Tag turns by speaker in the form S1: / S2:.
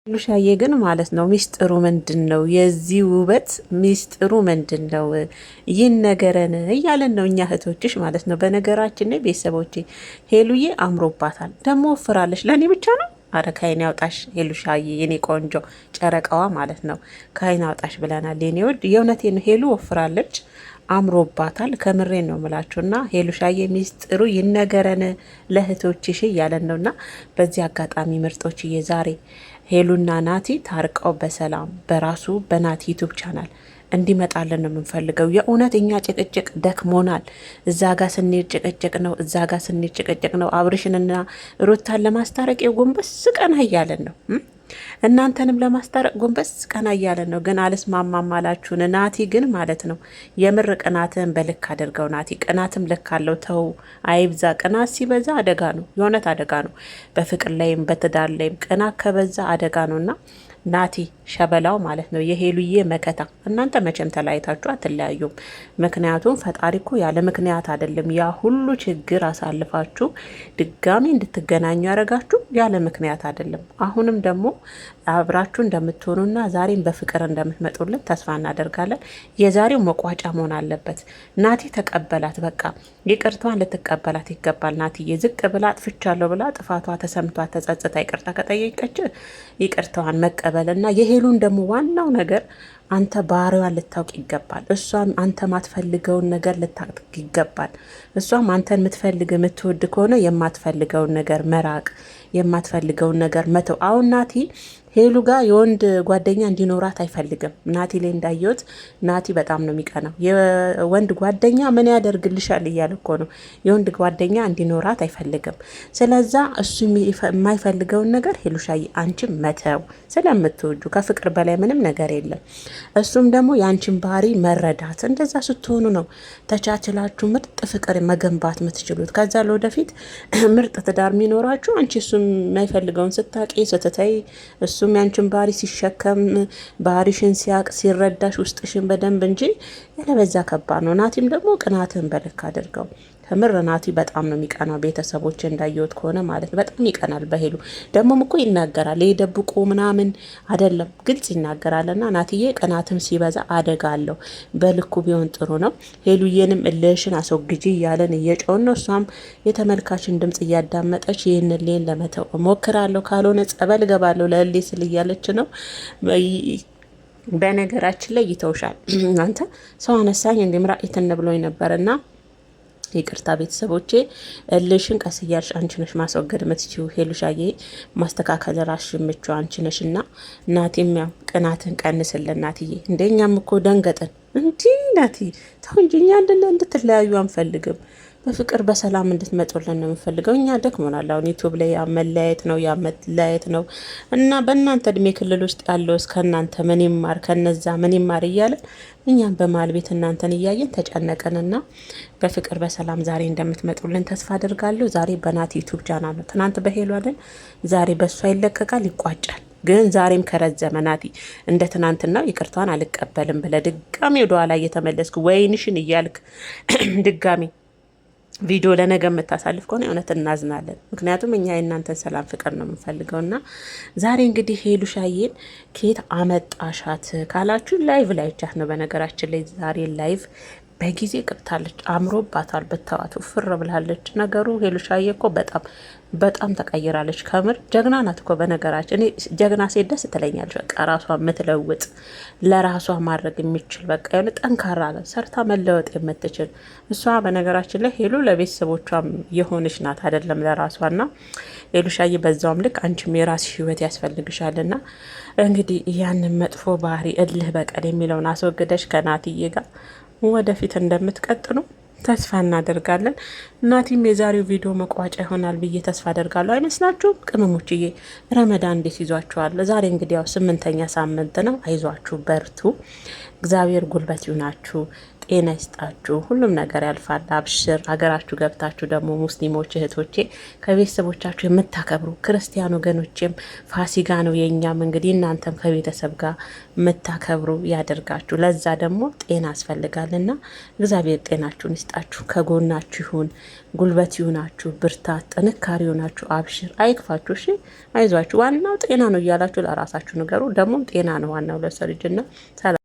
S1: ሉሻዬ ግን ማለት ነው ሚስጥሩ ምንድነው? የዚህ ውበት ሚስጥሩ ምንድነው? ይህን ነገረን እያለን ነው እኛ እህቶችሽ ማለት ነው። በነገራችን ላይ ቤተሰቦቼ ሄሉዬ አምሮባታል፣ ደግሞ ወፍራለች። ለእኔ ብቻ ነው? አረ ካይን ያውጣሽ ሄሉሻዬ፣ የኔ ቆንጆ ጨረቃዋ ማለት ነው። ካይን ያውጣሽ ብለናል የኔ ውድ። የእውነቴ ነው ሄሉ ወፍራለች፣ አምሮባታል። ከምሬን ነው ምላችሁና ሄሉሻዬ ሚስጥሩ ይነገረን ለእህቶችሽ እያለን ነውና በዚህ አጋጣሚ ምርጦችዬ ዛሬ ሄሉና ናቲ ታርቀው በሰላም በራሱ በናቲ ዩቱብ ቻናል እንዲመጣልን ነው የምንፈልገው። የእውነት እኛ ጭቅጭቅ ደክሞናል። እዛ ጋር ስንሄድ ጭቅጭቅ ነው፣ እዛ ጋር ስንሄድ ጭቅጭቅ ነው። አብርሽንና ሩታን ለማስታረቅ የጎንበስ ቀና እያለን ነው። እናንተንም ለማስታረቅ ጎንበስ ቀና እያለን ነው። ግን አልስማማም አላችሁን። ናቲ ግን ማለት ነው የምር ቅናትን በልክ አድርገው። ናቲ ቅናትም ልክ አለው። ተው አይብዛ። ቅናት ሲበዛ አደጋ ነው፣ የእውነት አደጋ ነው። በፍቅር ላይም በትዳር ላይም ቅናት ከበዛ አደጋ ነውና ናቲ ሸበላው ማለት ነው የሄሉዬ መከታ። እናንተ መቼም ተለያይታችሁ አትለያዩም። ምክንያቱም ፈጣሪ እኮ ያለ ምክንያት አይደለም። ያ ሁሉ ችግር አሳልፋችሁ ድጋሚ እንድትገናኙ ያደረጋችሁ ያለ ምክንያት አይደለም። አሁንም ደግሞ አብራችሁ እንደምትሆኑና ዛሬም በፍቅር እንደምትመጡልን ተስፋ እናደርጋለን። የዛሬው መቋጫ መሆን አለበት። ናቲ ተቀበላት፣ በቃ ይቅርቷን ልትቀበላት ይገባል። ናቲዬ ዝቅ ብላ አጥፍቻለሁ ብላ ጥፋቷ ተሰምቷት ተጸጽታ ይቅርታ ከጠየቀች ይቅርታዋን መቀበል እና የሄሉን ደግሞ ዋናው ነገር አንተ ባህሪዋን ልታውቅ ይገባል። እሷም አንተ ማትፈልገውን ነገር ልታውቅ ይገባል። እሷም አንተን የምትፈልግ የምትወድ ከሆነ የማትፈልገውን ነገር መራቅ፣ የማትፈልገውን ነገር መተው። አሁን ናቲ ሄሉ ጋር የወንድ ጓደኛ እንዲኖራት አይፈልግም። ናቲ ላይ እንዳየሁት ናቲ በጣም ነው የሚቀናው። የወንድ ጓደኛ ምን ያደርግልሻል እያለ እኮ ነው። የወንድ ጓደኛ እንዲኖራት አይፈልግም። ስለዛ እሱ የማይፈልገውን ነገር ሄሉሻዬ አንቺ መተው ስለምትወጁ፣ ከፍቅር በላይ ምንም ነገር የለም። እሱም ደግሞ የአንቺን ባህሪ መረዳት። እንደዛ ስትሆኑ ነው ተቻችላችሁ ምርጥ ፍቅር መገንባት የምትችሉት። ከዛ ለወደፊት ምርጥ ትዳር የሚኖራችሁ አንቺ እሱም የማይፈልገውን ስታቂ ስትተይ፣ እሱም ያንቺን ባህሪ ሲሸከም ባህሪሽን ሲያቅ ሲረዳሽ ውስጥሽን በደንብ እንጂ ያለበዛ ከባድ ነው። ናቲም ደግሞ ቅናትን በልክ አድርገው። ከምር ናቲ በጣም ነው የሚቀናው። ቤተሰቦች እንዳየወት ከሆነ ማለት ነው በጣም ይቀናል በሄሉ። ደግሞም እኮ ይናገራል፣ የደብቆ ምናምን አይደለም ግልጽ ይናገራልና ናትዬ ቅናትም ሲበዛ አደጋ አለው። በልኩ ቢሆን ጥሩ ነው። ሄሉዬንም እልሽን አስወግጂ እያለን እየጮን ነው። እሷም የተመልካችን ድምጽ እያዳመጠች ይህን ሌን ለመተው ሞክራለሁ፣ ካልሆነ ጸበል ገባለሁ ለሌ ስል እያለች ነው። በነገራችን ላይ ይተውሻል አንተ ሰው አነሳኝ እንዲምራኢትን ብሎኝ ነበርና ይቅርታ ቤተሰቦቼ፣ እልሽን ቀስ እያልሽ አንቺ ነሽ ማስወገድ የምትችይው። ሄሉሻዬ ማስተካከል ራስሽ የምችው አንቺ ነሽ። እና ናቲም ያው ቅናትን ቀንስልን ናትዬ። እንደኛም እኮ ደንገጥን እንዲህ ናቲ ተው እንጂ እኛ እንድትለያዩ አንፈልግም። በፍቅር በሰላም እንድትመጡልን ነው የምንፈልገው። እኛ ደክሞናል። አሁን ዩቱብ ላይ ያመለያየት ነው ያመለያየት ነው እና በእናንተ እድሜ ክልል ውስጥ ያለው እስከ እናንተ ምን ይማር ከነዛ ምን ይማር እያለን እኛም በመሀል ቤት እናንተን እያየን ተጨነቀንና በፍቅር በሰላም ዛሬ እንደምትመጡልን ተስፋ አድርጋለሁ። ዛሬ በናቲ ዩቱብ ቻናል ነው። ትናንት በሄሉ አይደል? ዛሬ በሷ ይለቀቃል፣ ይቋጫል። ግን ዛሬም ከረዘመ ናቲ እንደ ትናንትናው ይቅርታን አልቀበልም ብለ ድጋሚ ወደ ኋላ እየተመለስክ ወይንሽን እያልክ ድጋሚ ቪዲዮ ለነገ የምታሳልፍ ከሆነ እውነት እናዝናለን። ምክንያቱም እኛ የእናንተን ሰላም ፍቅር ነው የምንፈልገው። እና ዛሬ እንግዲህ ሄሉሻዬን ከየት አመጣሻት ካላችሁ ላይቭ ላይ ቻት ነው። በነገራችን ላይ ዛሬ ላይቭ በጊዜ ገብታለች። አምሮባታል። ብታዋቱ ፍር ብላለች። ነገሩ ሄሉሻዬ እኮ በጣም ተቀይራለች። ከምር ጀግና ናት እኮ። በነገራችን እኔ ጀግና ሴት ደስ ትለኛለች። በቃ ራሷ የምትለውጥ ለራሷ ማድረግ የሚችል በቃ የሆነ ጠንካራ ሰርታ መለወጥ የምትችል እሷ። በነገራችን ላይ ሄሉ ለቤተሰቦቿም የሆነች ናት አይደለም ለራሷና ሄሉሻዬ በዛውም ልክ አንቺም የራስሽ ህይወት ያስፈልግሻልና እንግዲህ ያንን መጥፎ ባህሪ እልህ በቀል የሚለውን አስወግደሽ ከናትዬ ጋር ወደፊት እንደምትቀጥሉ ተስፋ እናደርጋለን። እናቲም የዛሬው ቪዲዮ መቋጫ ይሆናል ብዬ ተስፋ አደርጋለሁ። አይመስላችሁም? ቅመሞችዬ ረመዳን እንዴት ይዟችኋል? ዛሬ እንግዲህ ያው 8ኛ ሳምንት ነው። አይዟችሁ፣ በርቱ። እግዚአብሔር ጉልበት ይሁናችሁ፣ ጤና ይስጣችሁ። ሁሉም ነገር ያልፋል። አብሽር። ሀገራችሁ ገብታችሁ ደግሞ ሙስሊሞች እህቶቼ ከቤተሰቦቻችሁ የምታከብሩ ክርስቲያን ወገኖቼም ፋሲካ ነው የእኛም እንግዲህ እናንተም ከቤተሰብ ጋር የምታከብሩ ያደርጋችሁ። ለዛ ደግሞ ጤና ያስፈልጋልና እግዚአብሔር ጤናችሁን ይስጣችሁ፣ ከጎናችሁ ይሁን፣ ጉልበት ይሁናችሁ፣ ብርታት ጥንካሬ ይሁናችሁ። አብሽር፣ አይክፋችሁ። እሺ አይዟችሁ። ዋናው ጤና ነው እያላችሁ ለራሳችሁ ንገሩ። ደግሞም ጤና ነው ዋናው ለሰው ልጅና